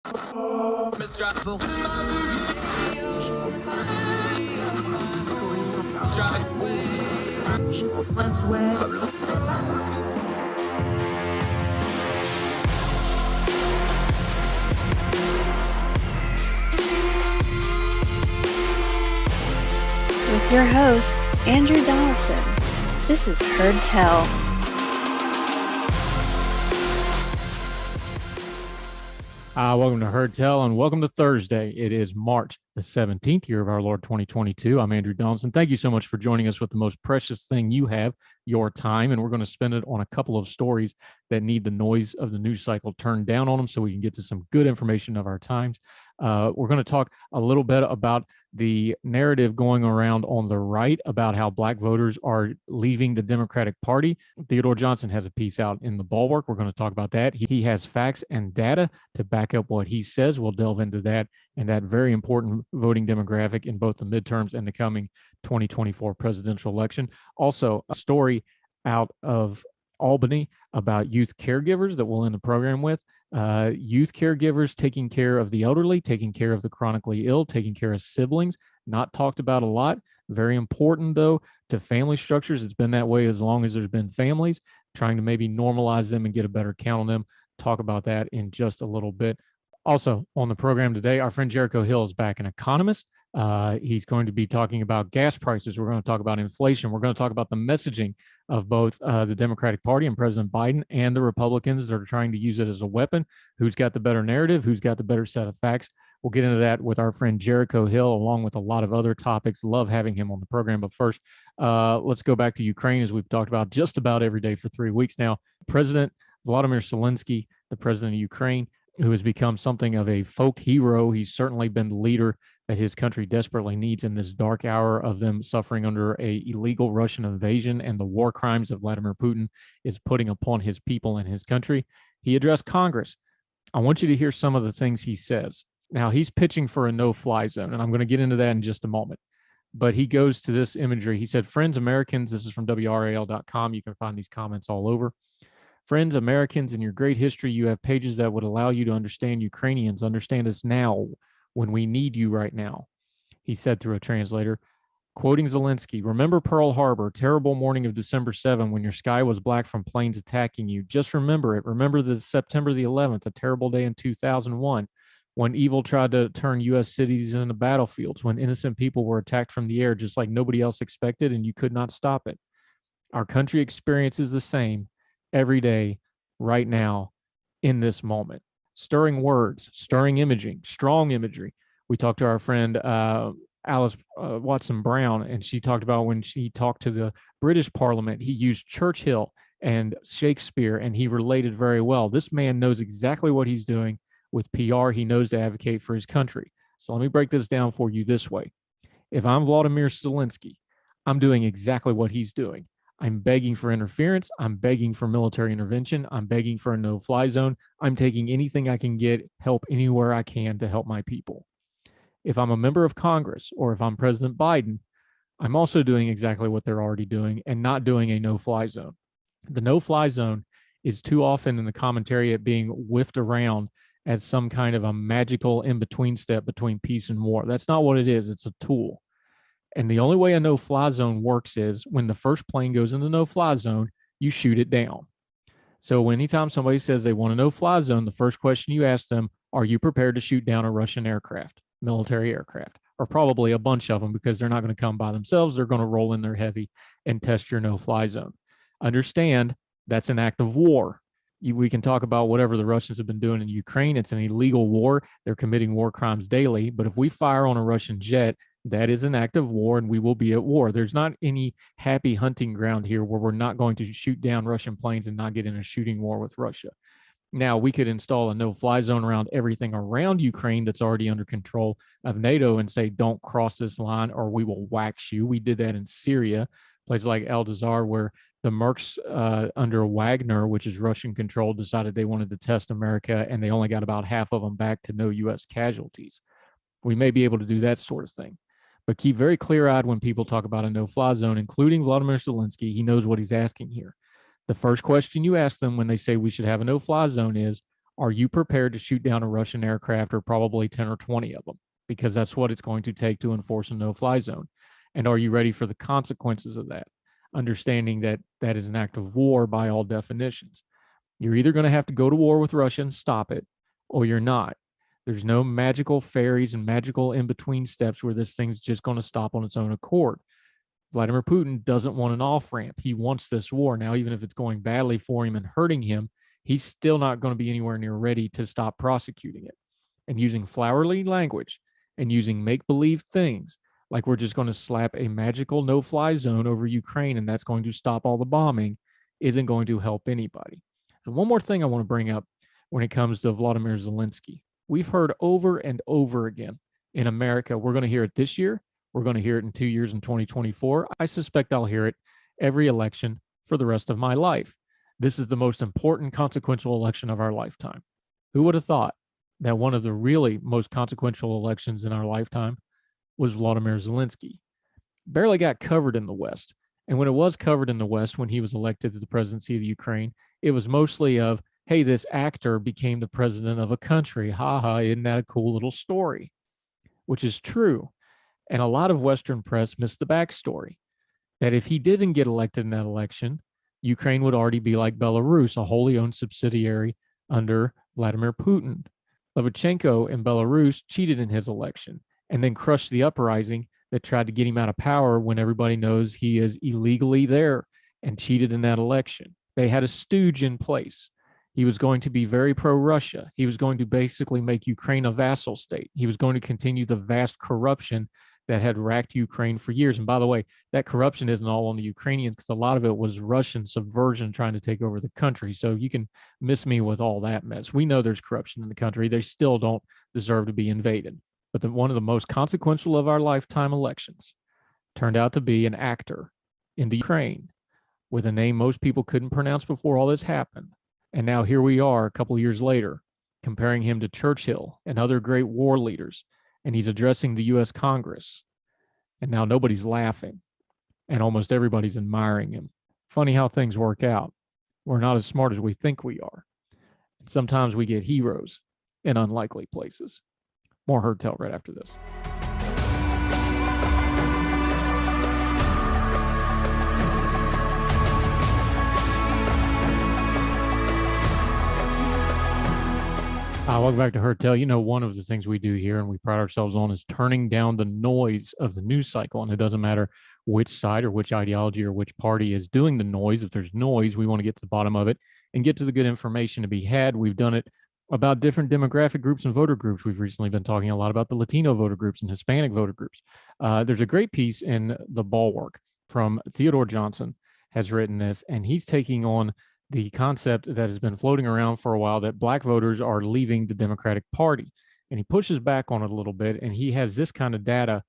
With your host, Andrew Donaldson. This is Heard Tell. Welcome to Heard Tell and welcome to Thursday. It is March the 17th, year of our Lord 2022. I'm Andrew Donaldson. Thank you so much for joining us with the most precious thing you have, your time, and we're going to spend it on a couple of stories that need the noise of the news cycle turned down on them so we can get to some good information of our times. We're going to talk a little bit about the narrative going around on the right about how black voters are leaving the Democratic Party. Theodore Johnson has a piece out in the Bulwark. We're going to talk about that. He has facts and data to back up what he says. We'll delve into that and that very important voting demographic in both the midterms and the coming 2024 presidential election. Also, a story out of Albany about youth caregivers that we'll end the program with. Youth caregivers taking care of the elderly, taking care of the chronically ill, taking care of siblings, not talked about a lot. Very important, though, to family structures. It's been that way as long as there's been families, trying to maybe normalize them and get a better count on them. Talk about that in just a little bit. Also on the program today, our friend Jericho Hill is back, an economist. He's going to be talking about gas prices. We're going to talk about inflation. We're going to talk about the messaging of both the Democratic Party and President Biden and the Republicans that are trying to use it as a weapon. Who's got the better narrative? Who's got the better set of facts? We'll get into that with our friend Jericho Hill, along with a lot of other topics. Love having him on the program. But first, let's go back to Ukraine, as we've talked about just about every day for 3 weeks now. President Volodymyr Zelensky, the president of Ukraine, who has become something of a folk hero. He's certainly been the leader that his country desperately needs in this dark hour of them suffering under an illegal Russian invasion and the war crimes that Vladimir Putin is putting upon his people and his country. He addressed Congress. I want you to hear some of the things he says. Now, he's pitching for a no-fly zone, and I'm going to get into that in just a moment. But he goes to this imagery. He said, "Friends, Americans," this is from WRAL.com. You can find these comments all over. "Friends, Americans, in your great history, you have pages that would allow you to understand Ukrainians. Understand us now when we need you right now," he said through a translator. Quoting Zelensky, "Remember Pearl Harbor, terrible morning of December 7 when your sky was black from planes attacking you. Just remember it. Remember the September the 11th, a terrible day in 2001, when evil tried to turn U.S. cities into battlefields, when innocent people were attacked from the air just like nobody else expected and you could not stop it. Our country experiences the same every day, right now, in this moment." Stirring words, stirring imaging, strong imagery. We talked to our friend Alice Watson Brown, and she talked about when she talked to the British Parliament, he used Churchill and Shakespeare, and he related very well. This man knows exactly what he's doing with PR. He knows to advocate for his country. So let me break this down for you this way. If I'm Volodymyr Zelensky, I'm doing exactly what he's doing. I'm begging for interference. I'm begging for military intervention. I'm begging for a no-fly zone. I'm taking anything I can get, help anywhere I can to help my people. If I'm a member of Congress or if I'm President Biden, I'm also doing exactly what they're already doing and not doing a no-fly zone. The no-fly zone is too often in the commentary being whiffed around as some kind of a magical in-between step between peace and war. That's not what it is. It's a tool. And the only way a no-fly zone works is when the first plane goes in the no-fly zone, you shoot it down. So anytime somebody says they want a no-fly zone, the first question you ask them, are you prepared to shoot down a Russian aircraft, military aircraft, or probably a bunch of them, because they're not going to come by themselves. They're going to roll in their heavy and test your no-fly zone. Understand that's an act of war. We can talk about whatever the Russians have been doing in Ukraine. It's an illegal war. They're committing war crimes daily. But if we fire on a Russian jet, that is an act of war, and we will be at war. There's not any happy hunting ground here where we're not going to shoot down Russian planes and not get in a shooting war with Russia. Now, we could install a no-fly zone around everything around Ukraine that's already under control of NATO and say, don't cross this line or we will wax you. We did that in Syria, places like Al-Dazar, where the Mercs under Wagner, which is Russian-controlled, decided they wanted to test America, and they only got about half of them back to no U.S. casualties. We may be able to do that sort of thing. But keep very clear-eyed when people talk about a no-fly zone, including Volodymyr Zelensky. He knows what he's asking here. The first question you ask them when they say we should have a no-fly zone is, Are you prepared to shoot down a Russian aircraft, or probably 10 or 20 of them? Because that's what it's going to take to enforce a no-fly zone. And are you ready for the consequences of that? Understanding that that is an act of war by all definitions. You're either going to have to go to war with Russia and stop it, or you're not. There's no magical fairies and magical in-between steps where this thing's just going to stop on its own accord. Vladimir Putin doesn't want an off-ramp. He wants this war. Now, even if it's going badly for him and hurting him, he's still not going to be anywhere near ready to stop prosecuting it. And using flowery language and using make-believe things, like we're just going to slap a magical no-fly zone over Ukraine and that's going to stop all the bombing, isn't going to help anybody. So one more thing I want to bring up when it comes to Vladimir Zelensky. We've heard over and over again in America, we're going to hear it this year, we're going to hear it in 2 years in 2024. I suspect I'll hear it every election for the rest of my life. This is the most important, consequential election of our lifetime. Who would have thought that one of the really most consequential elections in our lifetime was Vladimir Zelensky? Barely got covered in the West. And when it was covered in the West, when he was elected to the presidency of the Ukraine, it was mostly of, hey, this actor became the president of a country. Ha ha, isn't that a cool little story? Which is true. And a lot of Western press missed the backstory that if he didn't get elected in that election, Ukraine would already be like Belarus, a wholly owned subsidiary under Vladimir Putin. Lukashenko in Belarus cheated in his election and then crushed the uprising that tried to get him out of power when everybody knows he is illegally there and cheated in that election. They had a stooge in place. He was going to be very pro-Russia. He was going to basically make Ukraine a vassal state. He was going to continue the vast corruption that had racked Ukraine for years. And by the way, that corruption isn't all on the Ukrainians, because a lot of it was Russian subversion trying to take over the country. So you can miss me with all that mess. We know there's corruption in the country. They still don't deserve to be invaded. But one of the most consequential of our lifetime elections turned out to be an actor in the Ukraine with a name most people couldn't pronounce before all this happened. And now here we are a couple of years later, comparing him to Churchill and other great war leaders. And he's addressing the U.S. Congress. And now nobody's laughing. And almost everybody's admiring him. Funny how things work out. We're not as smart as we think we are. And sometimes we get heroes in unlikely places. More Heard Tell right after this. Welcome back to Heard Tell. You know, one of the things we do here and we pride ourselves on is turning down the noise of the news cycle. And it doesn't matter which side or which ideology or which party is doing the noise. If there's noise, we want to get to the bottom of it and get to the good information to be had. We've done it about different demographic groups and voter groups. We've recently been talking a lot about the Latino voter groups and Hispanic voter groups. There's a great piece in The Bulwark from Theodore Johnson has written this, and he's taking on the concept that has been floating around for a while that Black voters are leaving the Democratic Party. And he pushes back on it a little bit, and he has this kind of data.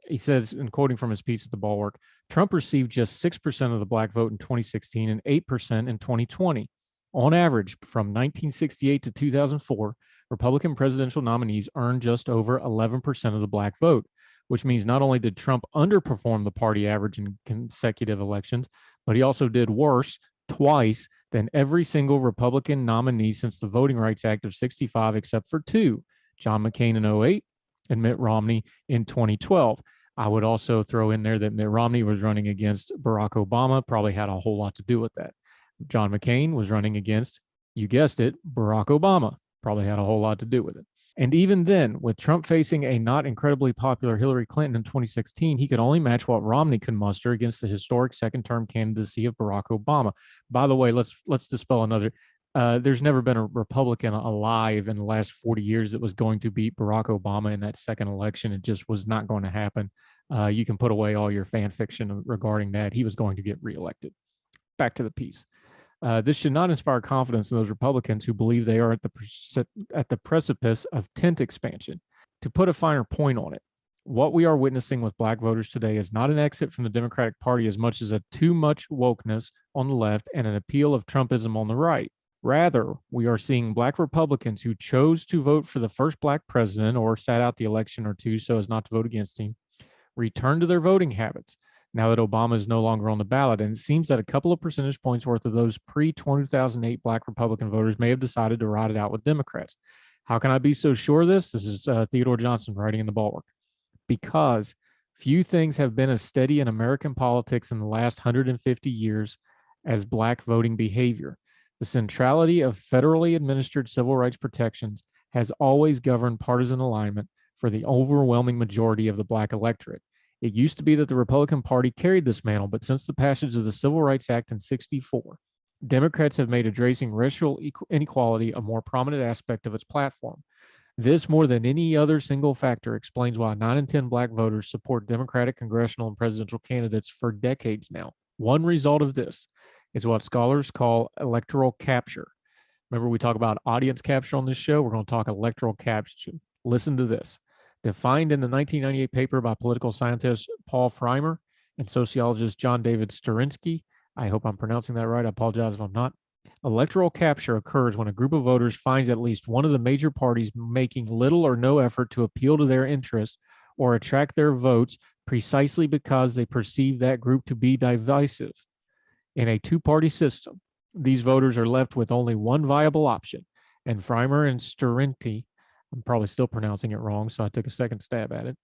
He says, and quoting from his piece at The Bulwark, Trump received just 6% of the Black vote in 2016 and 8% in 2020. On average, from 1968 to 2004, Republican presidential nominees earned just over 11% of the Black vote, which means not only did Trump underperform the party average in consecutive elections, but he also did worse twice than every single Republican nominee since the Voting Rights Act of 65, except for two, John McCain in 2008 and Mitt Romney in 2012. I would also throw in there that Mitt Romney was running against Barack Obama, probably had a whole lot to do with that. John McCain was running against, you guessed it, Barack Obama, probably had a whole lot to do with it. And even then, with Trump facing a not incredibly popular Hillary Clinton in 2016, he could only match what Romney could muster against the historic second-term candidacy of Barack Obama. By the way, let's dispel another. There's never been a Republican alive in the last 40 years that was going to beat Barack Obama in that second election. It just was not going to happen. You can put away all your fan fiction regarding that. He was going to get reelected. Back to the piece. This should not inspire confidence in those Republicans who believe they are at the precipice of tent expansion. To put a finer point on it, what we are witnessing with Black voters today is not an exit from the Democratic Party as much as a too much wokeness on the left and an appeal of Trumpism on the right. Rather, we are seeing Black Republicans who chose to vote for the first Black president or sat out the election or two so as not to vote against him return to their voting habits. now that Obama is no longer on the ballot. And it seems that a couple of percentage points worth of those pre-2008 Black Republican voters may have decided to ride it out with Democrats. How can I be so sure of this? This is Theodore Johnson writing in the Bulwark. Because few things have been as steady in American politics in the last 150 years as Black voting behavior. The centrality of federally administered civil rights protections has always governed partisan alignment for the overwhelming majority of the Black electorate. It used to be that the Republican Party carried this mantle, but since the passage of the Civil Rights Act in '64, Democrats have made addressing racial inequality a more prominent aspect of its platform. This, more than any other single factor, explains why 9 in 10 Black voters support Democratic congressional and presidential candidates for decades now. One result of this is what scholars call electoral capture. Remember, we talk about audience capture on this show. We're going to talk electoral capture. Listen to this. Defined in the 1998 paper by political scientist Paul Freimer and sociologist John David Sterinsky, I hope I'm pronouncing that right. I apologize if I'm not. Electoral capture occurs when a group of voters finds at least one of the major parties making little or no effort to appeal to their interests or attract their votes precisely because they perceive that group to be divisive. In a two-party system, these voters are left with only one viable option, and Freimer and Sterinsky, I'm probably still pronouncing it wrong, so I took a second stab at it,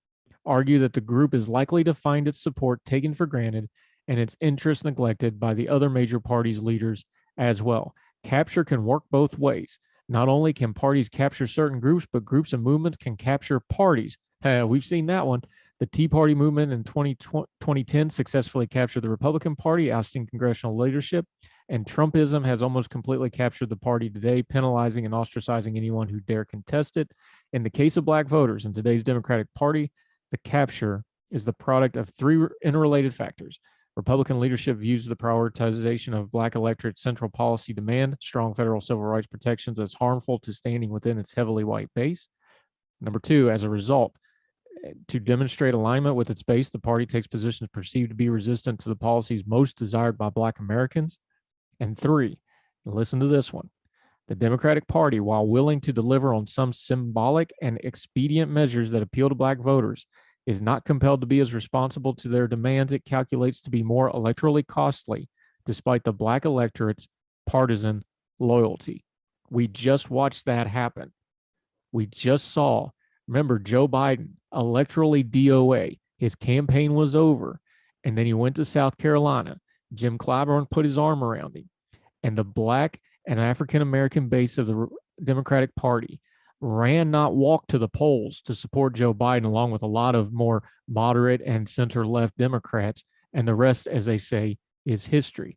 argue that the group is likely to find its support taken for granted and its interests neglected by the other major parties' leaders as well. Capture can work both ways. Not only can parties capture certain groups, but groups and movements can capture parties. We've seen that one. The Tea Party movement in 2010 successfully captured the Republican Party, ousting congressional leadership, and Trumpism has almost completely captured the party today, penalizing and ostracizing anyone who dare contest it. In the case of Black voters in today's Democratic Party, the capture is the product of three interrelated factors. Republican leadership views the prioritization of Black electorate's central policy demand, strong federal civil rights protections, as harmful to standing within its heavily white base. Number two, as a result, to demonstrate alignment with its base, the party takes positions perceived to be resistant to the policies most desired by Black Americans. And three, listen to this one. The Democratic Party, while willing to deliver on some symbolic and expedient measures that appeal to Black voters, is not compelled to be as responsible to their demands it calculates to be more electorally costly, despite the Black electorate's partisan loyalty. We just watched that happen. We just saw, remember, Joe Biden, electorally DOA. His campaign was over, and then he went to South Carolina. Jim Clyburn put his arm around him, and the Black and African-American base of the Democratic Party ran, not walked, to the polls to support Joe Biden, along with a lot of more moderate and center-left Democrats, and the rest, as they say, is history.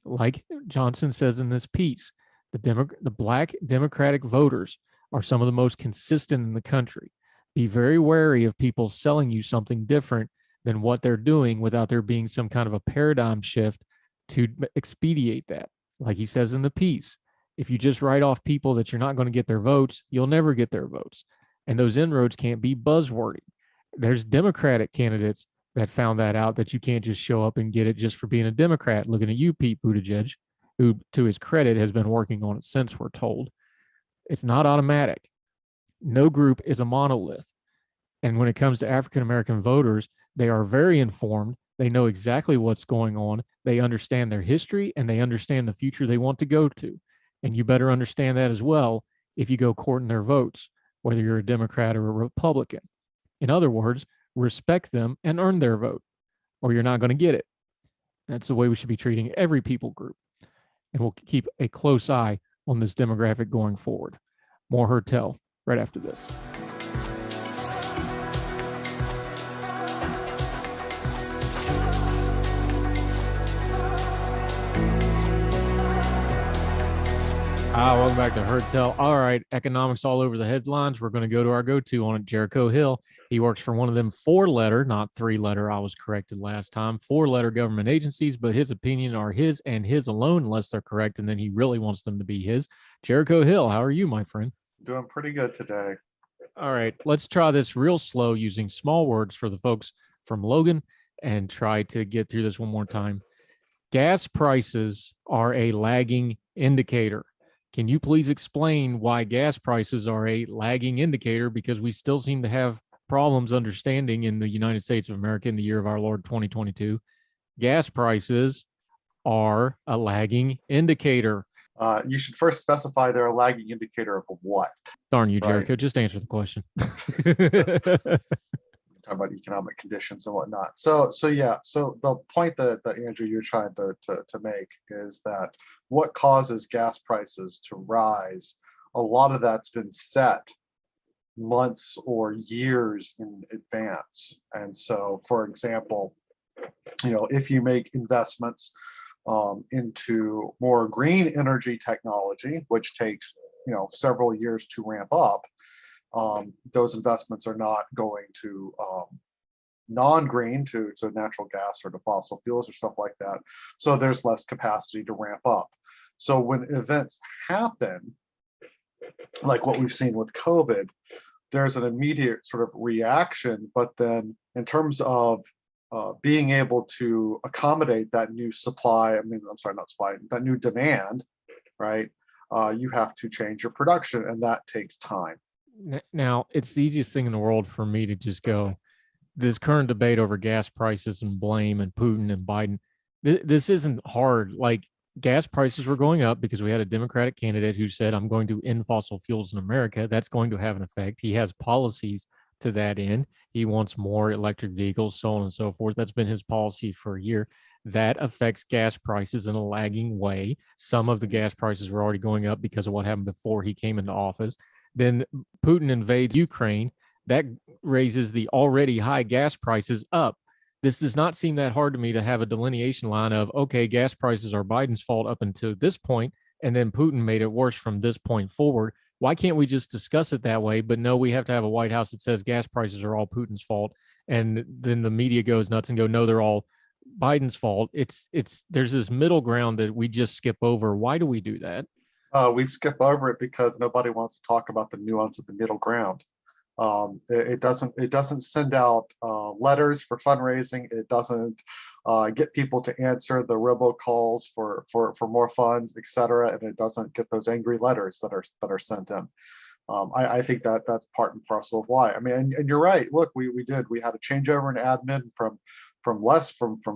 Like Johnson says in this piece, the Black Democratic voters are some of the most consistent in the country. Be very wary of people selling you something different than what they're doing without there being some kind of a paradigm shift to expedite that. Like he says in the piece, if you just write off people that you're not going to get their votes, you'll never get their votes. And those inroads can't be buzzwordy. There's Democratic candidates that found that out, that you can't just show up and get it just for being a Democrat. Looking at you, Pete Buttigieg, who, to his credit, has been working on it since, we're told. It's not automatic. No group is a monolith. And when it comes to African-American voters, they are very informed. They know exactly what's going on. They understand their history, and they understand the future they want to go to. And you better understand that as well if you go courting their votes, whether you're a Democrat or a Republican. In other words, respect them and earn their vote, or you're not going to get it. That's the way we should be treating every people group. And we'll keep a close eye on this demographic going forward. More Heard Tell right after this. Welcome back to Heard Tell. All right, economics all over the headlines. We're going to go to our go-to on it, Jericho Hill. He works for one of them 4-letter, not 3-letter. I was corrected last time. 4-letter government agencies, but his opinion are his and his alone, unless they're correct, and then he really wants them to be his. Jericho Hill, how are you, my friend? Doing pretty good today. All right, let's try this real slow using small words for the folks from Logan and try to get through this one more time. Gas prices are a lagging indicator. Can you please explain why gas prices are a lagging indicator? Because we still seem to have problems understanding in the United States of America in the year of our Lord 2022 gas prices are a lagging indicator. You should first specify they're a lagging indicator of what. Darn you, Right. Jericho. Just answer the question. Talk about economic conditions and whatnot. So the point that Andrew, you're trying to make is that what causes gas prices to rise, a lot of that's been set months or years in advance. And so, for example, if you make investments into more green energy technology, which takes several years to ramp up, those investments are not going to non-green to natural gas or to fossil fuels or stuff like that. So there's less capacity to ramp up. So when events happen, like what we've seen with COVID, there's an immediate sort of reaction, but then in terms of being able to accommodate that new supply, that new demand, right? You have to change your production, and that takes time. Now, it's the easiest thing in the world for me to just go, this current debate over gas prices and blame and Putin and Biden, this isn't hard. Like, gas prices were going up because we had a Democratic candidate who said, I'm going to end fossil fuels in America. That's going to have an effect. He has policies to that end. He wants more electric vehicles, so on and so forth. That's been his policy for a year. That affects gas prices in a lagging way. Some of the gas prices were already going up because of what happened before he came into office. Then Putin invades Ukraine. That raises the already high gas prices up. This does not seem that hard to me to have a delineation line of, okay, gas prices are Biden's fault up until this point, and then Putin made it worse from this point forward. Why can't we just discuss it that way? But no, we have to have a White House that says gas prices are all Putin's fault, and then the media goes nuts and go, no, they're all Biden's fault. There's this middle ground that we just skip over. Why do we do that? We skip over it because nobody wants to talk about the nuance of the middle ground. It doesn't send out letters for fundraising. It doesn't get people to answer the robocalls for more funds, etc. And it doesn't get those angry letters that are sent in. I think that's part and parcel of why. I mean, and you're right. Look, we had a changeover in admin from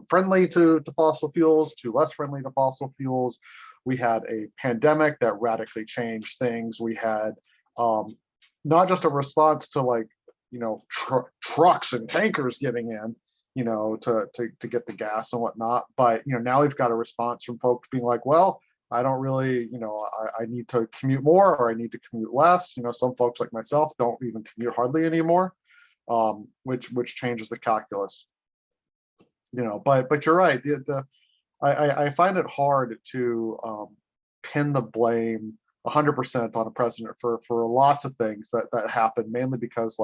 friendly to fossil fuels to less friendly to fossil fuels. We had a pandemic that radically changed things. We had not just a response to trucks and tankers getting in, to get the gas and whatnot, but now we've got a response from folks being like, well, I don't really, I need to commute more or I need to commute less. Some folks like myself don't even commute hardly anymore, which changes the calculus. But you're right. I find it hard to pin the blame 100% on a president for lots of things that happen, mainly because,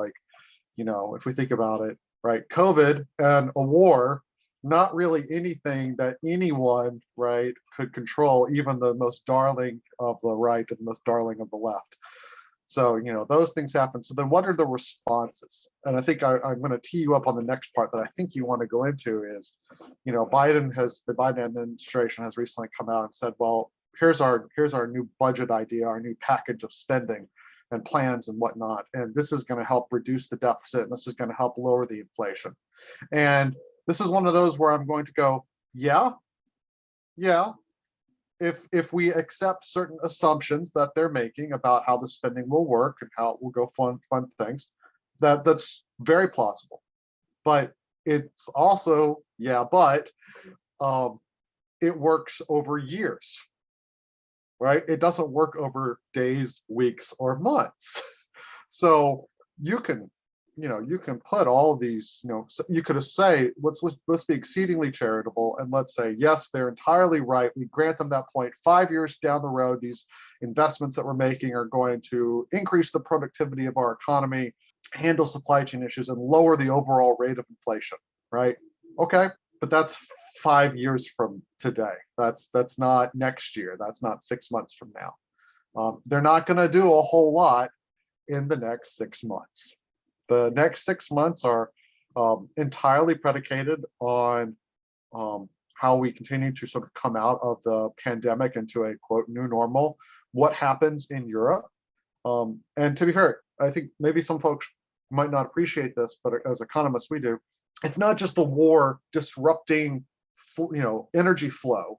if we think about it, right, COVID and a war, not really anything that anyone, right, could control, even the most darling of the right and the most darling of the left. So, those things happen. So then what are the responses? And I think I'm going to tee you up on the next part that I think you want to go into is, the Biden administration has recently come out and said, well, here's our new budget idea, our new package of spending and plans and whatnot. And this is going to help reduce the deficit. And this is going to help lower the inflation. And this is one of those where I'm going to go, yeah. If we accept certain assumptions that they're making about how the spending will work and how it will go fund things, that's very plausible. But it's also, but it works over years, right? It doesn't work over days, weeks, or months. So you can put all these, you could say, let's be exceedingly charitable and let's say, yes, they're entirely right. We grant them that point. 5 years down the road, these investments that we're making are going to increase the productivity of our economy, handle supply chain issues, and lower the overall rate of inflation, right? Okay, but that's 5 years from today. That's not next year. That's not 6 months from now. They're not going to do a whole lot in the next 6 months. The next 6 months are entirely predicated on how we continue to sort of come out of the pandemic into a quote new normal, what happens in Europe. And to be fair, I think maybe some folks might not appreciate this, but as economists we do, it's not just the war disrupting energy flow,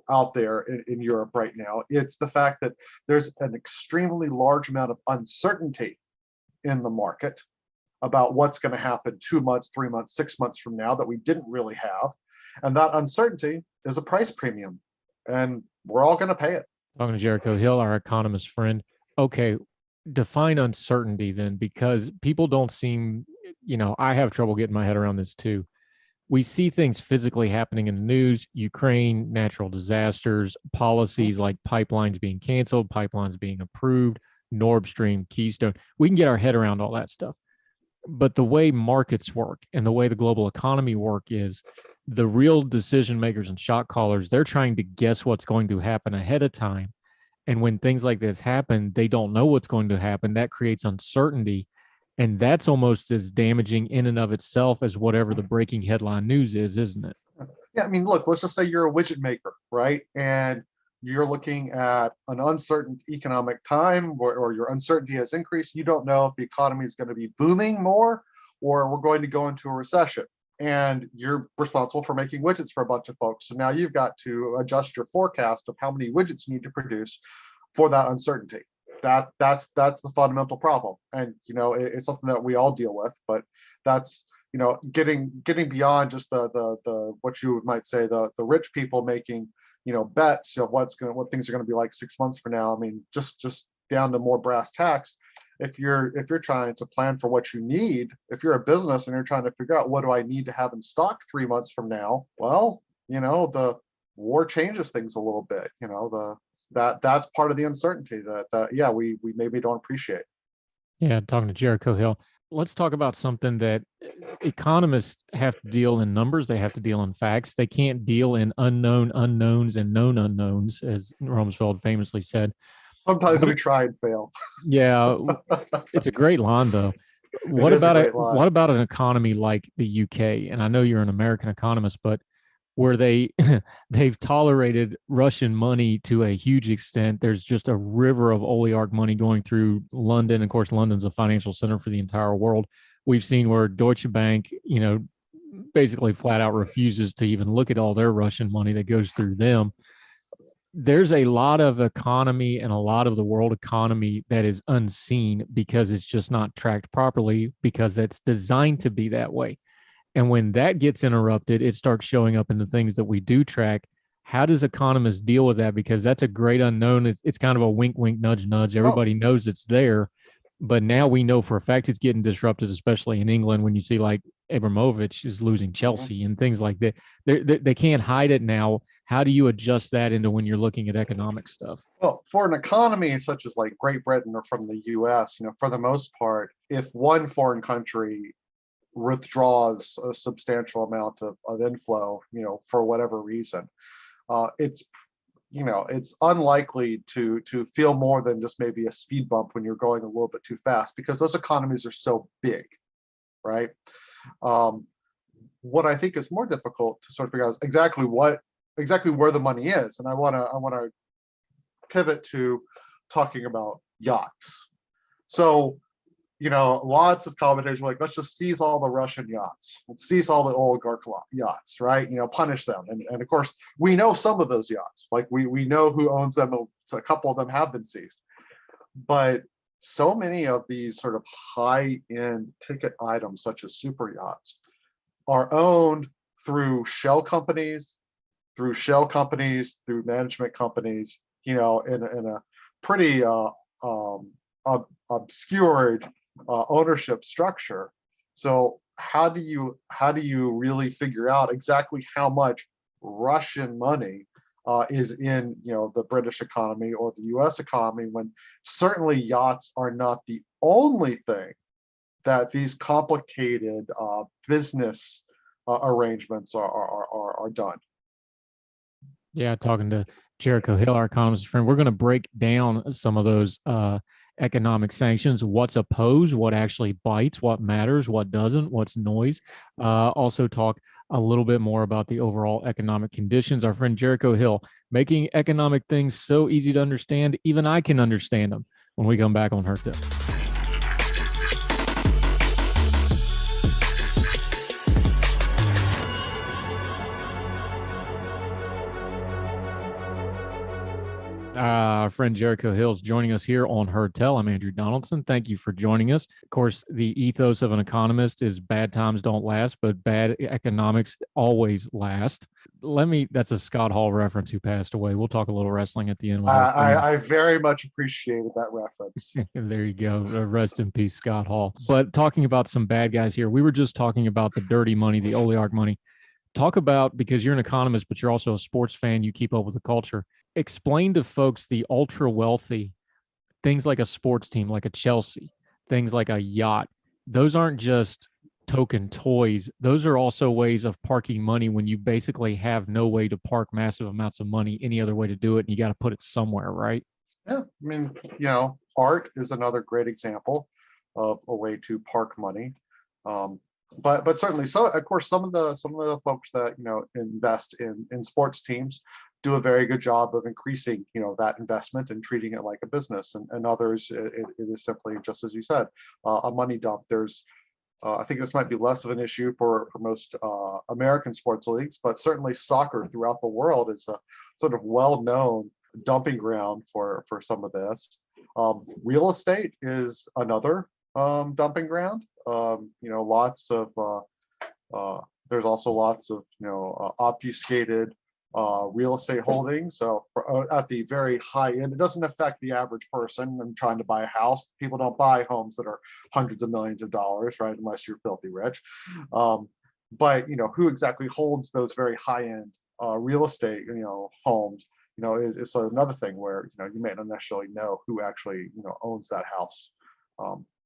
out there in Europe right now. It's the fact that there's an extremely large amount of uncertainty in the market about what's going to happen 2 months, 3 months, 6 months from now that we didn't really have. And that uncertainty is a price premium, and we're all going to pay it. Talking to Jericho Hill, our economist friend. Okay, define uncertainty then, because people don't seem, I have trouble getting my head around this too. We see things physically happening in the news: Ukraine, natural disasters, policies like pipelines being canceled, pipelines being approved, Nord Stream, Keystone. We can get our head around all that stuff. But the way markets work and the way the global economy work is the real decision makers and shot callers, they're trying to guess what's going to happen ahead of time. And when things like this happen, they don't know what's going to happen. That creates uncertainty. And that's almost as damaging in and of itself as whatever the breaking headline news is, isn't it? Yeah, I mean, look, let's just say you're a widget maker, right? And you're looking at an uncertain economic time, or your uncertainty has increased. You don't know if the economy is going to be booming more or we're going to go into a recession. And you're responsible for making widgets for a bunch of folks. So now you've got to adjust your forecast of how many widgets you need to produce for that uncertainty. That's the fundamental problem. And it's something that we all deal with, but that's getting beyond just the what you might say the rich people making bets of what things are going to be like 6 months from now. I mean, just down to more brass tacks. If you're trying to plan for what you need, if you're a business and you're trying to figure out what do I need to have in stock 3 months from now, well, the war changes things a little bit. That's part of the uncertainty that we maybe don't appreciate. Yeah, talking to Jericho Hill. Let's talk about something that economists have to deal in numbers. They have to deal in facts. They can't deal in unknown unknowns and known unknowns, as Rumsfeld famously said. Sometimes we try and fail. Yeah, it's a great line though. What about an economy like the UK? And I know you're an American economist, but where they've tolerated Russian money to a huge extent. There's just a river of oligarch money going through London. Of course, London's a financial center for the entire world. We've seen where Deutsche Bank, basically flat out refuses to even look at all their Russian money that goes through them. There's a lot of economy and a lot of the world economy that is unseen because it's just not tracked properly, because it's designed to be that way. And when that gets interrupted, it starts showing up in the things that we do track. How does economists deal with that? Because that's a great unknown. It's kind of a wink, wink, nudge, nudge. Everybody knows it's there. But now we know for a fact it's getting disrupted, especially in England, when you see like Abramovich is losing Chelsea and things like that. They can't hide it now. How do you adjust that into when you're looking at economic stuff? Well, for an economy such as like Great Britain or from the US, for the most part, if one foreign country withdraws a substantial amount of inflow, for whatever reason, it's unlikely to feel more than just maybe a speed bump when you're going a little bit too fast, because those economies are so big, right? What I think is more difficult to sort of figure out is exactly where the money is, and I want to pivot to talking about yachts. So, lots of commentators were like, let's just seize all the Russian yachts. Let's seize all the oligarch yachts, right? Punish them. And of course, we know some of those yachts. Like we know who owns them. So a couple of them have been seized. But so many of these sort of high-end ticket items, such as super yachts, are owned through shell companies, through management companies, in a pretty obscured ownership structure. So how do you really figure out exactly how much Russian money is in the British economy or the US economy, when certainly yachts are not the only thing that these complicated business arrangements are done? Yeah, talking to Jericho Hill, our economist friend, we're going to break down some of those economic sanctions, what's opposed, what actually bites, what matters, what doesn't, what's noise. Also talk a little bit more about the overall economic conditions. Our friend Jericho Hill, making economic things so easy to understand, even I can understand them, when we come back on Hurt Tell. Our friend Jericho Hill's joining us here on Heard Tell. I'm Andrew Donaldson. Thank you for joining us. Of course, the ethos of an economist is bad times don't last, but bad economics always last. That's a Scott Hall reference who passed away. We'll talk a little wrestling at the end with our friend. I very much appreciated that reference. There you go. Rest in peace, Scott Hall. But talking about some bad guys here, we were just talking about the dirty money, the oligarch money. Talk about, because you're an economist, but you're also a sports fan, you keep up with the culture. Explain to folks the ultra wealthy things like a sports team, like a Chelsea, things like a yacht. Those aren't just token toys. Those are also ways of parking money when you basically have no way to park massive amounts of money any other way to do it. And you got to put it somewhere, right? Yeah, I mean, art is another great example of a way to park money. But certainly, so of course, some of the folks that invest in sports teams do a very good job of increasing that investment and treating it like a business, and others it is simply, just as you said, a money dump. There's I think this might be less of an issue for most American sports leagues, but certainly soccer throughout the world is a sort of well-known dumping ground for some of this. Real estate is another dumping ground. Lots of there's also lots of obfuscated real estate holdings. So at the very high end, it doesn't affect the average person and trying to buy a house. People don't buy homes that are hundreds of millions of dollars, right? Unless you're filthy rich. But who exactly holds those very high end real estate homes? Is another thing where you may not necessarily know who actually owns that house.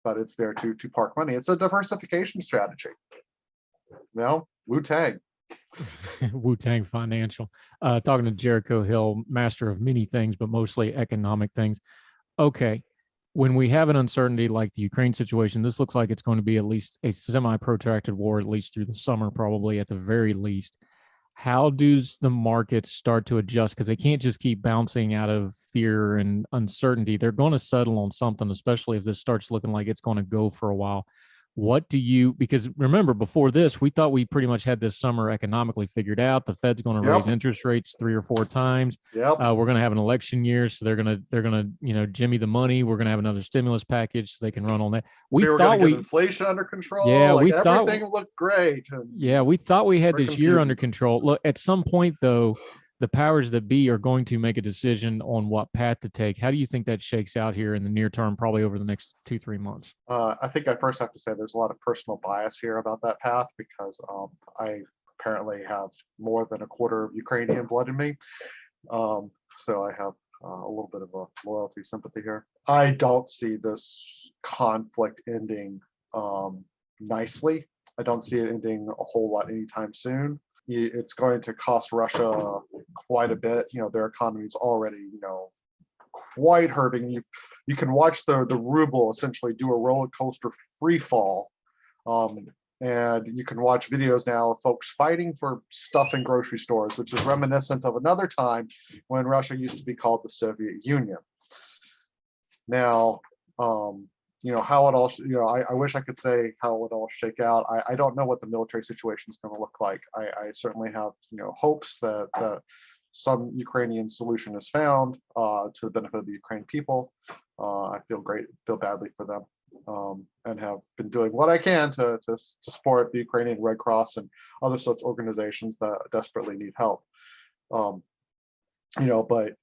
But it's there to park money. It's a diversification strategy. Wu-Tang. Wu-Tang Financial. Talking to Jericho Hill, master of many things, but mostly economic things. Okay, when we have an uncertainty like the Ukraine situation, this looks like it's going to be at least a semi-protracted war, at least through the summer, probably at the very least. How does the markets start to adjust? Because they can't just keep bouncing out of fear and uncertainty. They're going to settle on something, especially if this starts looking like it's going to go for a while. Because remember, before this, we thought we pretty much had this summer economically figured out. The Fed's going to raise interest rates 3 or 4 times. Yep. We're going to have an election year, so they're going to jimmy the money. We're going to have another stimulus package so they can run on that. We were going to get inflation under control. Yeah, everything looked great. We thought we had this year under control. Look, at some point though, the powers that be are going to make a decision on what path to take. How do you think that shakes out here in the near term, probably over the next 2-3 months? I think I first have to say there's a lot of personal bias here about that path, because I apparently have more than a quarter of Ukrainian blood in me. So I have a little bit of a loyalty, sympathy here. I don't see this conflict ending nicely. I don't see it ending a whole lot anytime soon. It's going to cost Russia quite a bit. Their economy is already, quite hurting. You can watch the ruble essentially do a roller coaster free fall. And you can watch videos now of folks fighting for stuff in grocery stores, which is reminiscent of another time when Russia used to be called the Soviet Union. Now, how it all, I wish I could say how it would all shake out. I don't know what the military situation is going to look like. I certainly have, hopes that some Ukrainian solution is found to the benefit of the Ukrainian people. I feel badly for them, and have been doing what I can to support the Ukrainian Red Cross and other such organizations that desperately need help. But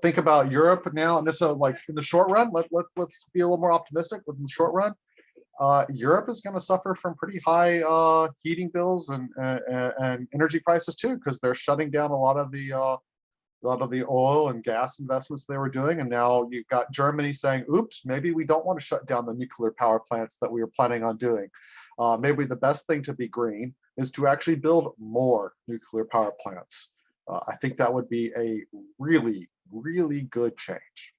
think about Europe now, and this like in the short run. Let's be a little more optimistic. In the short run, Europe is going to suffer from pretty high heating bills and energy prices too, because they're shutting down a lot of the oil and gas investments they were doing, and now you've got Germany saying, "Oops, maybe we don't want to shut down the nuclear power plants that we were planning on doing. Maybe the best thing to be green is to actually build more nuclear power plants." I think that would be a really, really good change.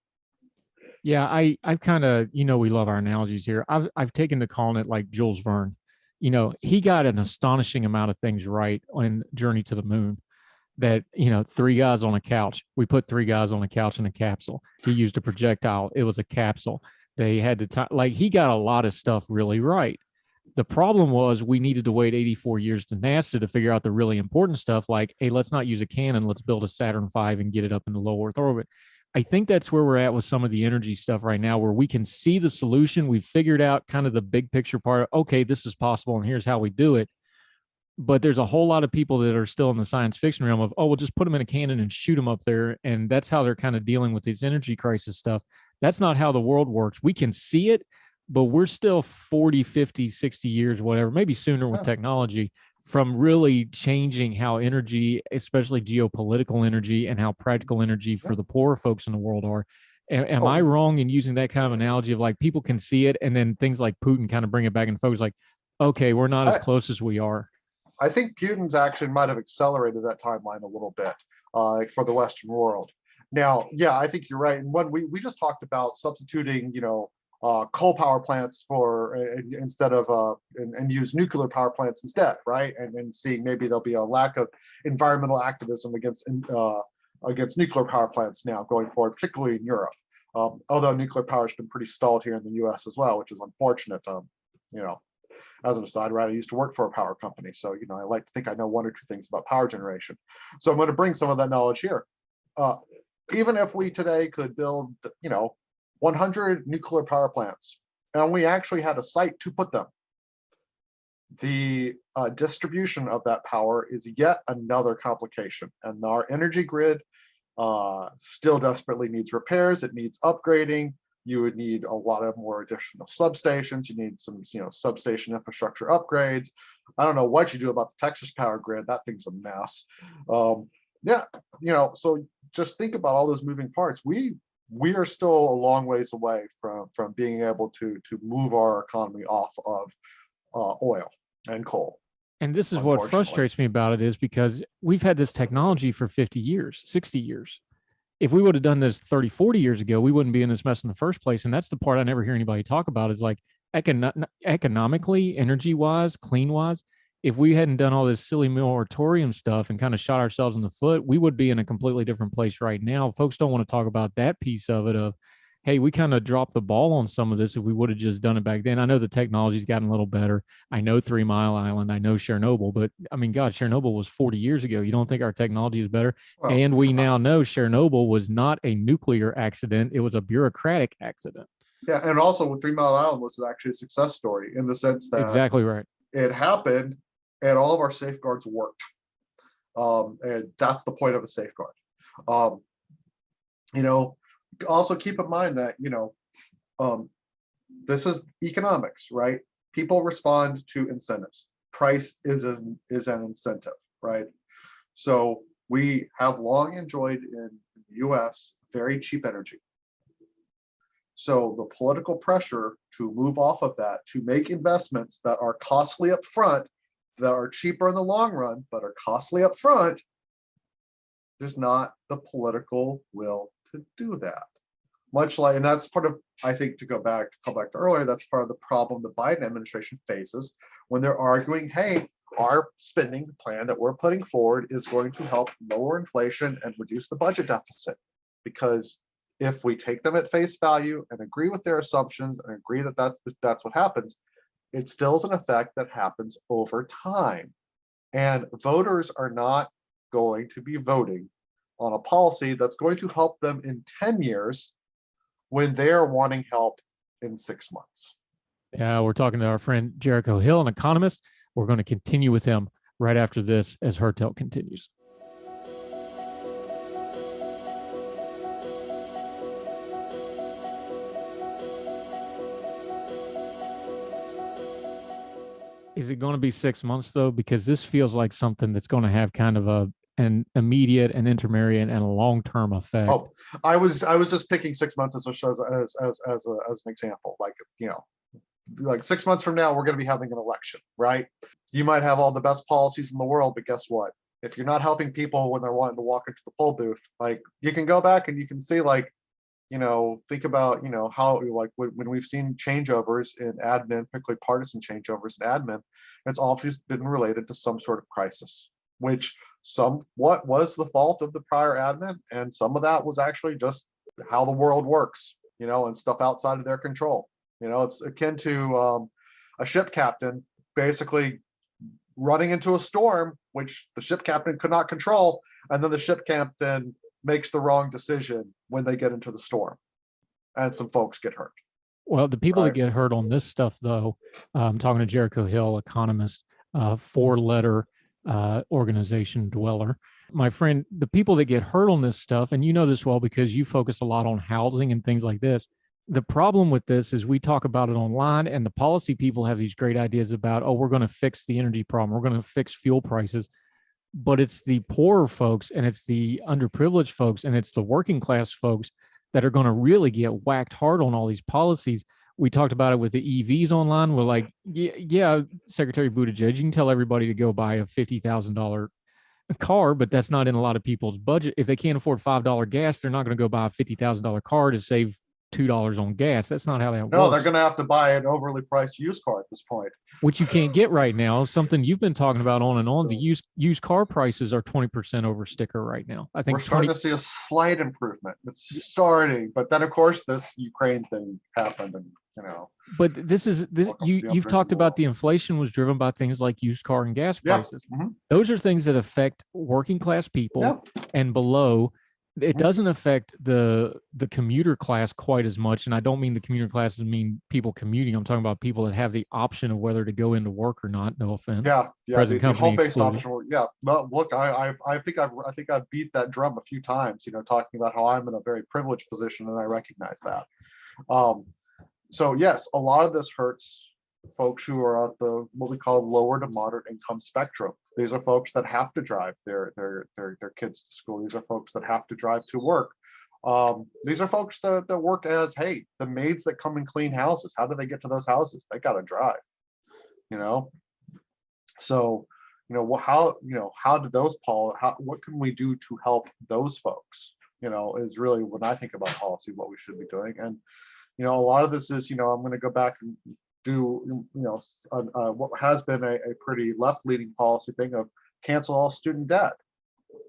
Yeah, I've kind of, we love our analogies here. I've taken to calling it like Jules Verne. He got an astonishing amount of things right on Journey to the Moon. That 3 guys on a couch. We put 3 guys on a couch in a capsule. He used a projectile. It was a capsule. They had to he got a lot of stuff really right. The problem was we needed to wait 84 years to NASA to figure out the really important stuff, like, hey, let's not use a cannon. Let's build a Saturn V and get it up into low Earth orbit. I think that's where we're at with some of the energy stuff right now, where we can see the solution. We've figured out kind of the big picture part. Okay, this is possible, and here's how we do it. But there's a whole lot of people that are still in the science fiction realm of, oh, we'll just put them in a cannon and shoot them up there. And that's how they're kind of dealing with this energy crisis stuff. That's not how the world works. We can see it, but we're still 40, 50, 60 years, whatever, maybe sooner with technology, from really changing how energy, especially geopolitical energy, and how practical energy for the poorer folks in the world are. Am I wrong in using that kind of analogy of like people can see it, and then things like Putin kind of bring it back and focus like, okay, we're not as close as we are? I think Putin's action might have accelerated that timeline a little bit for the Western world. Now, yeah, I think you're right. And when we just talked about substituting, coal power plants for instead of and use nuclear power plants instead, right? And seeing maybe there'll be a lack of environmental activism against nuclear power plants now going forward, particularly in Europe. Although nuclear power has been pretty stalled here in the U.S. as well, which is unfortunate. As an aside, right, I used to work for a power company, so I like to think I know one or two things about power generation. So I'm going to bring some of that knowledge here. Even if we today could build, 100 nuclear power plants, and we actually had a site to put them, the distribution of that power is yet another complication, and our energy grid still desperately needs repairs. It needs upgrading. You would need a lot of more additional substations. You need some, substation infrastructure upgrades. I don't know what you do about the Texas power grid. That thing's a mess. So just think about all those moving parts. We are still a long ways away from being able to move our economy off of oil and coal. And this is what frustrates me about it, is because we've had this technology for 50 years, 60 years. If we would have done this 30, 40 years ago, we wouldn't be in this mess in the first place. And that's the part I never hear anybody talk about, is like economically, energy wise, clean wise. If we hadn't done all this silly moratorium stuff and kind of shot ourselves in the foot, we would be in a completely different place right now. Folks don't want to talk about that piece of it of, hey, we kind of dropped the ball on some of this if we would have just done it back then. I know the technology's gotten a little better. I know 3 Mile Island, I know Chernobyl, but I mean, God, Chernobyl was 40 years ago. You don't think our technology is better? Well, and we now know Chernobyl was not a nuclear accident. It was a bureaucratic accident. Yeah, and also with 3 Mile Island was actually a success story in the sense that exactly right. It happened and all of our safeguards worked. And that's the point of a safeguard. Also keep in mind that, this is economics, right? People respond to incentives. Price is an incentive, right? So we have long enjoyed in the US very cheap energy. So the political pressure to move off of that, to make investments that are costly up front, that are cheaper in the long run, but are costly up front, there's not the political will to do that. Much like, and that's part of, I think, to come back to earlier, that's part of the problem the Biden administration faces when they're arguing, hey, our spending plan that we're putting forward is going to help lower inflation and reduce the budget deficit. Because if we take them at face value and agree with their assumptions and agree that that's what happens, it still is an effect that happens over time. And voters are not going to be voting on a policy that's going to help them in 10 years when they're wanting help in 6 months. Yeah, we're talking to our friend Jericho Hill, an economist. We're going to continue with him right after this as Heard Tell continues. Is it going to be 6 months though? Because this feels like something that's going to have kind of an immediate, an intermediate, and a long-term effect. Oh, I was just picking 6 months as an example. Like 6 months from now, we're going to be having an election, right? You might have all the best policies in the world, but guess what? If you're not helping people when they're wanting to walk into the poll booth, like you can go back and you can see, like, think about, how, like when we've seen changeovers in admin, particularly partisan changeovers in admin, it's always been related to some sort of crisis, which somewhat was the fault of the prior admin. And some of that was actually just how the world works, and stuff outside of their control. It's akin to a ship captain basically running into a storm, which the ship captain could not control. And then the ship captain makes the wrong decision when they get into the storm, and some folks get hurt. Well, the people Right. that get hurt on this stuff, though, I'm talking to Jericho Hill, economist, 4-letter organization dweller. My friend, the people that get hurt on this stuff, and you know this well because you focus a lot on housing and things like this. The problem with this is we talk about it online, and the policy people have these great ideas about, oh, we're going to fix the energy problem. We're going to fix fuel prices. But it's the poorer folks, and it's the underprivileged folks, and it's the working class folks that are going to really get whacked hard on all these policies. We talked about it with the EVs online. We're like, yeah, Secretary Buttigieg, you can tell everybody to go buy a $50,000 car, but that's not in a lot of people's budget. If they can't afford $5 gas, they're not going to go buy a $50,000 car to save $2 on gas. That's not how that works. No, they're going to have to buy an overly priced used car at this point, which you can't get right now. Something you've been talking about on and on. The used car prices are 20% over sticker right now. I think we're starting to see a slight improvement. It's starting, but then of course this Ukraine thing happened, and But you've talked about the inflation was driven by things like used car and gas prices. Yeah. Mm-hmm. Those are things that affect working class people and below. It doesn't affect the commuter class quite as much. And I don't mean the commuter classes mean people commuting. I'm talking about people that have the option of whether to go into work or not. No offense. Yeah. Present the company home-based excluded. option. Yeah. Well, look, I think I've beat that drum a few times, talking about how I'm in a very privileged position, and I recognize that. So yes, a lot of this hurts folks who are at the what we call lower to moderate income spectrum. These are folks that have to drive their kids to school. These are folks that have to drive to work. These are folks that work as, hey, the maids that come and clean houses. How do they get to those houses? They got to drive. So how do those what can we do to help those folks? Is really when I think about policy, what we should be doing. And a lot of this is, I'm going to go back and do, what has been a pretty left-leaning policy thing of cancel all student debt.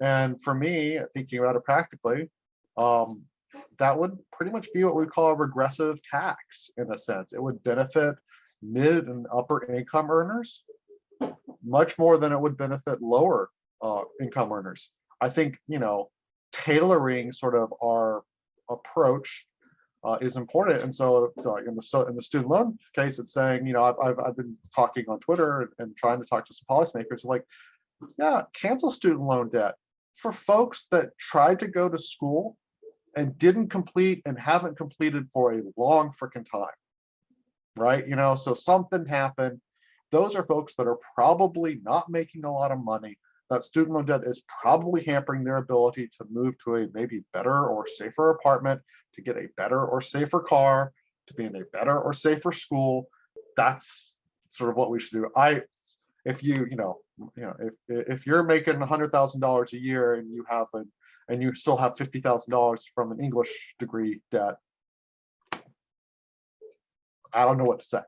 And for me, thinking about it practically, that would pretty much be what we call a regressive tax in a sense. It would benefit mid and upper income earners much more than it would benefit lower income earners. I think, tailoring sort of our approach is important. And so in the student loan case, it's saying, I've been talking on Twitter and trying to talk to some policymakers like, yeah, cancel student loan debt for folks that tried to go to school and didn't complete and haven't completed for a long freaking time, right? So something happened. Those are folks that are probably not making a lot of money. That student loan debt is probably hampering their ability to move to a maybe better or safer apartment, to get a better or safer car, to be in a better or safer school. That's sort of what we should do. If you're making $100,000 a year and you still have $50,000 from an English degree debt, I don't know what to say.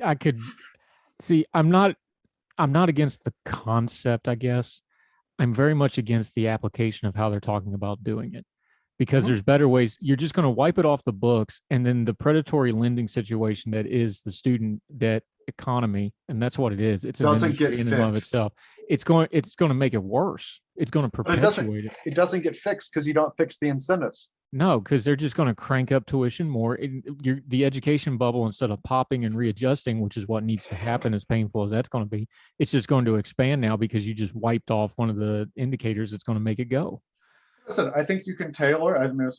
I could see. I'm not against the concept, I guess. I'm very much against the application of how they're talking about doing it, because there's better ways. You're just going to wipe it off the books, and then the predatory lending situation that is the student debt economy, and that's what it is. It's an industry in and of itself. It's going to make it worse. It's going to perpetuate it. It doesn't get fixed because you don't fix the incentives. No, because they're just going to crank up tuition more. The education bubble, instead of popping and readjusting, which is what needs to happen, as painful as that's going to be, it's just going to expand now because you just wiped off one of the indicators that's going to make it go. Listen, I think you can tailor. I mean,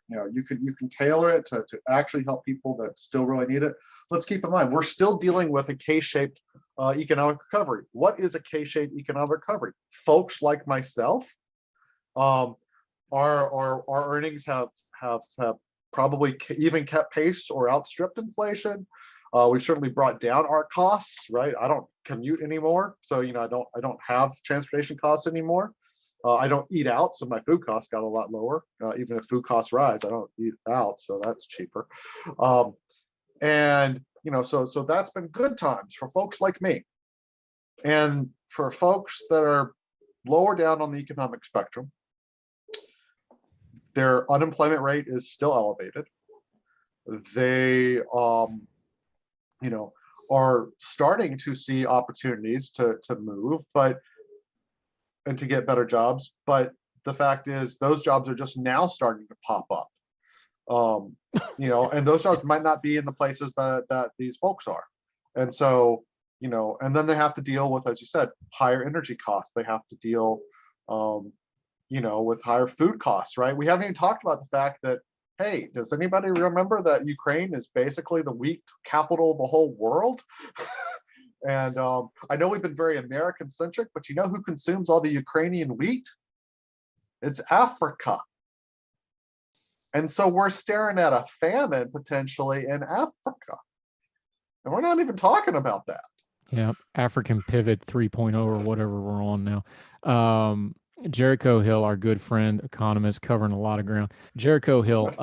you can tailor it to actually help people that still really need it. Let's keep in mind, we're still dealing with a K-shaped economic recovery. What is a K-shaped economic recovery? Folks like myself, our earnings have probably even kept pace or outstripped inflation. We've certainly brought down our costs, right? I don't commute anymore, so I don't have transportation costs anymore. I don't eat out, so my food costs got a lot lower. Even if food costs rise, I don't eat out, so that's cheaper. And so that's been good times for folks like me. And for folks that are lower down on the economic spectrum, their unemployment rate is still elevated. They, are starting to see opportunities to move, and to get better jobs, but the fact is those jobs are just now starting to pop up. And those jobs might not be in the places that these folks are. And so, and then they have to deal with, as you said, higher energy costs. They have to deal, with higher food costs, right? We haven't even talked about the fact that, hey, does anybody remember that Ukraine is basically the wheat capital of the whole world? And I know we've been very American centric, but you know who consumes all the Ukrainian wheat? It's Africa. And so we're staring at a famine potentially in Africa. And we're not even talking about that. Yeah, African Pivot 3.0 or whatever we're on now. Jericho Hill, our good friend, economist, covering a lot of ground. Jericho Hill,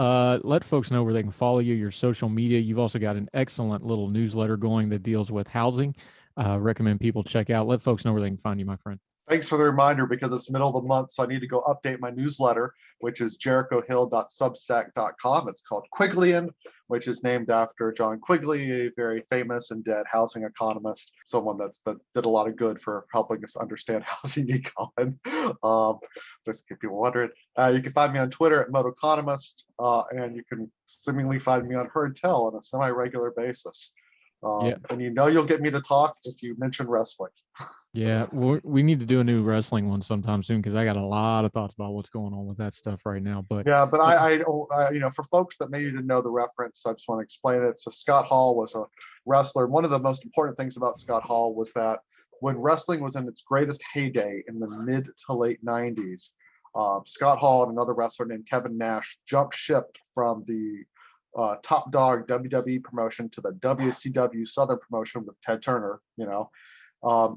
let folks know where they can follow you, your social media. You've also got an excellent little newsletter going that deals with housing. Recommend people check out. Let folks know where they can find you, my friend. Thanks for the reminder, because it's middle of the month, so I need to go update my newsletter, which is jerichohill.substack.com. It's called Quigleyan, which is named after John Quigley, a very famous and dead housing economist, someone that did a lot of good for helping us understand housing econ. Just to keep people wondering. You can find me on Twitter at MotoEconomist, and you can seemingly find me on Heard Tell on a semi-regular basis. And you'll get me to talk if you mention wrestling. Yeah, we need to do a new wrestling one sometime soon, because I got a lot of thoughts about what's going on with that stuff right now. But I for folks that maybe didn't know the reference, I just want to explain it. So Scott Hall was a wrestler. One of the most important things about Scott Hall was that when wrestling was in its greatest heyday in the mid to late 90s, Scott Hall and another wrestler named Kevin Nash jumped ship from the top dog WWE promotion to the WCW Southern promotion with Ted Turner,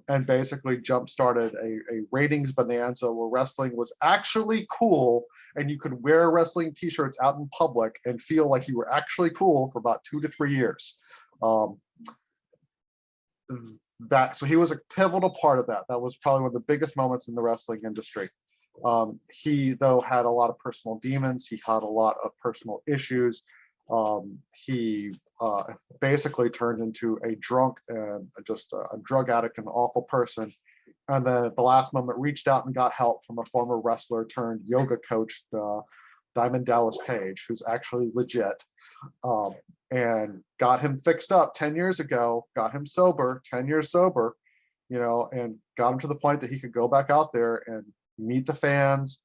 and basically jump-started a ratings bonanza where wrestling was actually cool, and you could wear wrestling t-shirts out in public and feel like you were actually cool for about 2 to 3 years. So he was a pivotal part of that. That was probably one of the biggest moments in the wrestling industry. He, though, had a lot of personal demons. He had a lot of personal issues. He basically turned into a drunk and just a drug addict and an awful person. And then at the last moment reached out and got help from a former wrestler turned yoga coach, Diamond Dallas Page, who's actually legit, and got him fixed up 10 years ago, got him sober, 10 years sober, and got him to the point that he could go back out there and meet the fans,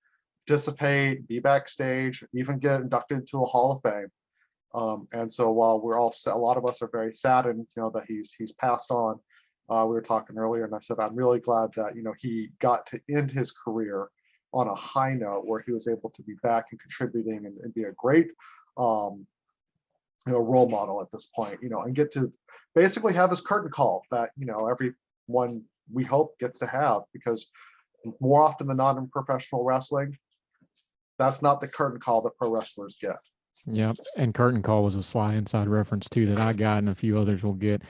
participate, be backstage, even get inducted into a Hall of Fame. And so while we're a lot of us are very saddened, that he's passed on, we were talking earlier, and I said, I'm really glad that, he got to end his career on a high note where he was able to be back and contributing and be a great, role model at this point, and get to basically have his curtain call that, everyone we hope gets to have, because more often than not in professional wrestling, that's not the curtain call that pro wrestlers get. Yeah, and curtain call was a sly inside reference too that I got, and a few others will get.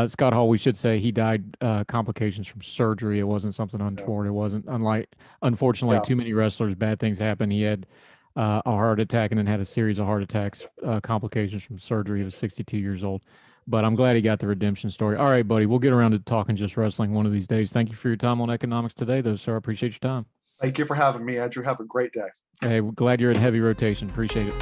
Scott Hall, we should say, he died complications from surgery. It wasn't something untoward. It wasn't unfortunately, too many wrestlers, bad things happen. He had a heart attack and then had a series of heart attacks, complications from surgery. He was 62 years old. But I'm glad he got the redemption story. All right, buddy, we'll get around to talking just wrestling one of these days. Thank you for your time on economics today, though, sir. I appreciate your time. Thank you for having me, Andrew. Have a great day. Hey, we're glad you're in heavy rotation. Appreciate it.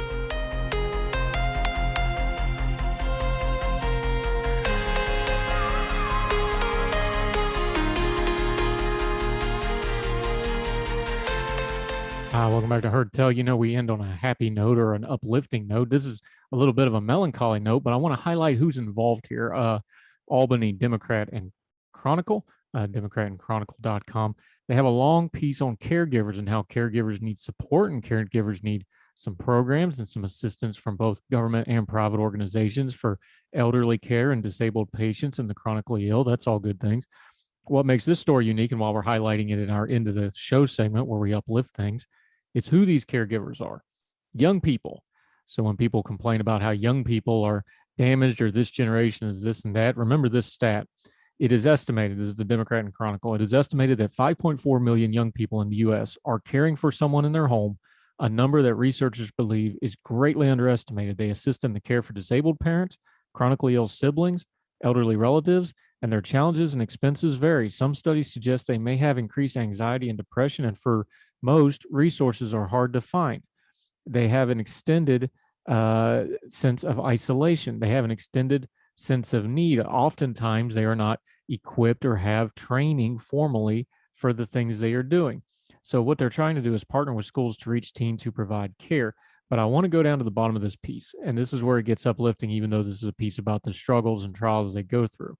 Welcome back to Heard Tell. We end on a happy note or an uplifting note. This is a little bit of a melancholy note, but I want to highlight who's involved here. Albany Democrat and Chronicle, democratandchronicle.com. They have a long piece on caregivers and how caregivers need support, and caregivers need some programs and some assistance from both government and private organizations for elderly care and disabled patients and the chronically ill. That's all good things. What makes this story unique, and while we're highlighting it in our end of the show segment where we uplift things, it's who these caregivers are. Young people. So when people complain about how young people are damaged or this generation is this and that, remember this stat. It is estimated, this is the Democrat and Chronicle, it is estimated that 5.4 million young people in the U.S. are caring for someone in their home, a number that researchers believe is greatly underestimated. They assist in the care for disabled parents, chronically ill siblings, elderly relatives, and their challenges and expenses vary. Some studies suggest they may have increased anxiety and depression. And for Most resources are hard to find. They have an extended sense of isolation. They have an extended sense of need. Oftentimes, they are not equipped or have training formally for the things they are doing. So what they're trying to do is partner with schools to reach teens who provide care. But I want to go down to the bottom of this piece, and this is where it gets uplifting, even though this is a piece about the struggles and trials they go through.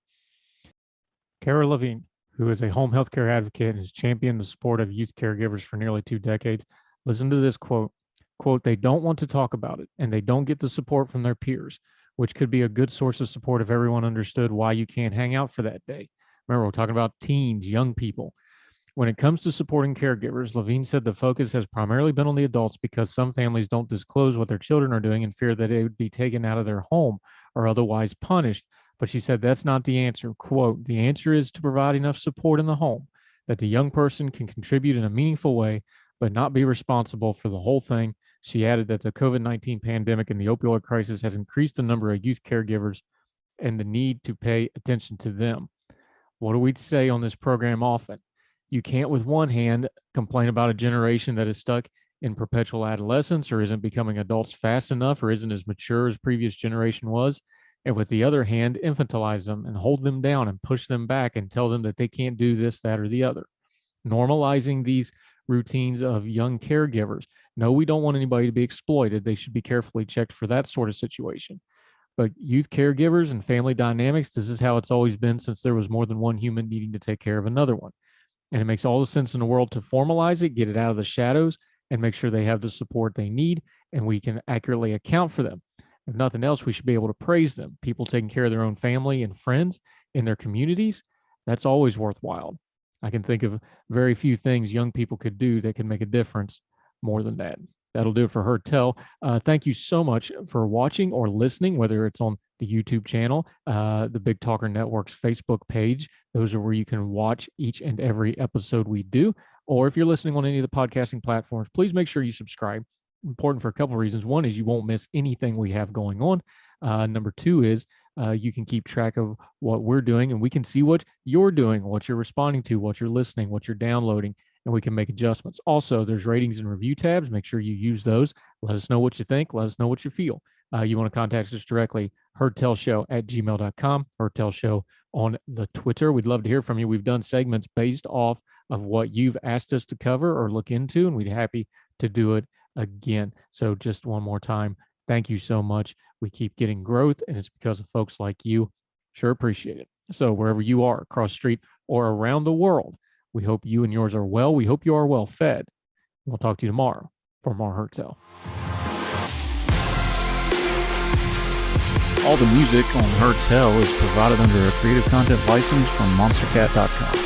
Cara Levine, who is a home health care advocate and has championed the support of youth caregivers for nearly 2 decades, listen to this quote. Quote, they don't want to talk about it, and they don't get the support from their peers, which could be a good source of support if everyone understood why you can't hang out for that day. Remember, we're talking about teens, young people. When it comes to supporting caregivers, Levine said the focus has primarily been on the adults because some families don't disclose what their children are doing in fear that it would be taken out of their home or otherwise punished. But she said that's not the answer. Quote, the answer is to provide enough support in the home that the young person can contribute in a meaningful way, but not be responsible for the whole thing. She added that the COVID-19 pandemic and the opioid crisis has increased the number of youth caregivers and the need to pay attention to them. What do we say on this program often? You can't, with one hand, complain about a generation that is stuck in perpetual adolescence or isn't becoming adults fast enough or isn't as mature as previous generation was, and with the other hand, infantilize them and hold them down and push them back and tell them that they can't do this, that, or the other. Normalizing these routines of young caregivers. No, we don't want anybody to be exploited. They should be carefully checked for that sort of situation. But youth caregivers and family dynamics, this is how it's always been since there was more than one human needing to take care of another one. And it makes all the sense in the world to formalize it, get it out of the shadows, and make sure they have the support they need, and we can accurately account for them. If nothing else, we should be able to praise them. People taking care of their own family and friends in their communities, that's always worthwhile. I can think of very few things young people could do that can make a difference more than that. That'll do it for Heard Tell. Thank you so much for watching or listening, whether it's on the YouTube channel, the Big Talker Network's Facebook page. Those are where you can watch each and every episode we do. Or if you're listening on any of the podcasting platforms, please make sure you subscribe. Important for a couple of reasons. One is you won't miss anything we have going on. Number two is you can keep track of what we're doing, and we can see what you're doing, what you're responding to, what you're listening, what you're downloading, and we can make adjustments. Also, there's ratings and review tabs. Make sure you use those. Let us know what you think. Let us know what you feel. You want to contact us directly, heardtellshow@gmail.com, heardtellshow on the Twitter. We'd love to hear from you. We've done segments based off of what you've asked us to cover or look into, and we'd be happy to do it again. So just one more time, thank you so much. We keep getting growth, and it's because of folks like you. Sure appreciate it. So wherever you are, across the street or around the world, we hope you and yours are well. We hope you are well fed. We'll talk to you tomorrow for more Heard Tell. All the music on Heard Tell is provided under a Creative Content license from monstercat.com.